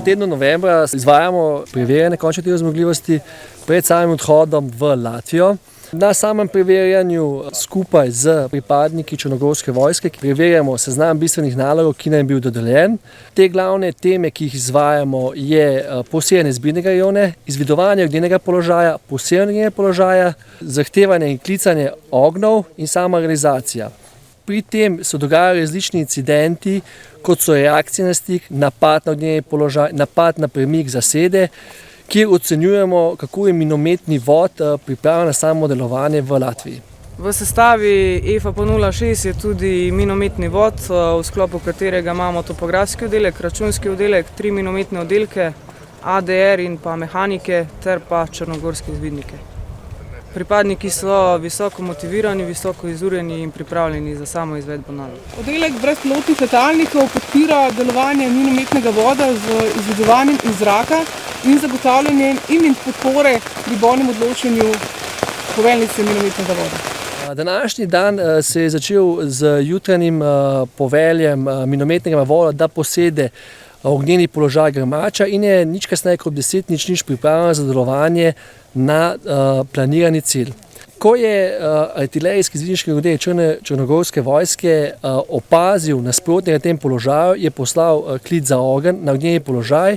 tednu novembra izvajamo preverjanje končne tirne zmogljivosti pred samim odhodom v Latvijo. Na samem preverjanju skupaj z pripadniki Črnogorske vojske preverjamo seznam bistvenih nalogov, ki nam je bil dodeljen. Te glavne teme, ki jih izvajamo, je posejanje zbirnega ione, izvidovanje ognjenega položaja, posejanje ognjenega položaja, zahtevanje in klicanje ognjev in sama realizacija. Pri tem se dogajajo različni incidenti, kot so reakcije na stik, napad na ognjeni položaj, napad na premik zasede, kjer ocenjujemo, kako je minometni vod pripravljen na samo delovanje v Latviji. V sestavi EFAP-06 je tudi minometni vod, v sklopu katerega imamo topografski oddelek, računski oddelek, 3 minometne oddelke, ADR in pa mehanike ter pa črnogorske izvidnike. Pripadniki so visoko motivirani, visoko izurjeni in pripravljeni za samo izvedbo nalog. Oddelek brezpilotnih letalnikov podpira delovanje minometnega voda z izvedovanjem iz zraka in zagotavljanjem in podpore pri bojnem odločanju poveljnice minometnega voda. Današnji dan se je začel z jutranjim poveljem minometnega voda, da posede ognjeni položaj Grmača in je nič kasneje kot 10:00 pripravljen za delovanje na planirani cilj. Ko je artilerijski izvidniški oddelek Črnogorske vojske opazil nasprotnega na tem položaju, je poslal klic za ogenj na ognjeni položaj,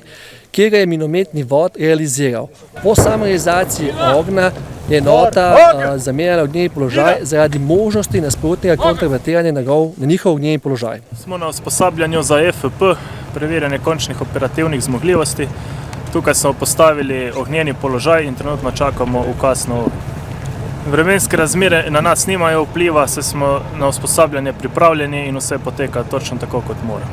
kjer ga je minometni vod realiziral. Po sami realizaciji ognja je enota zamenjala ognjeni položaj zaradi možnosti nasprotnega kontrabatiranja na njihov ognjeni položaj. Smo na usposabljanju za EFP, preverjanje končnih operativnih zmogljivosti. Tukaj smo postavili ognjeni položaj in trenutno čakamo ukaz na ogenj. Vremenske razmere na nas nimajo vpliva, saj smo na usposabljanje pripravljeni in vse poteka točno tako, kot mora.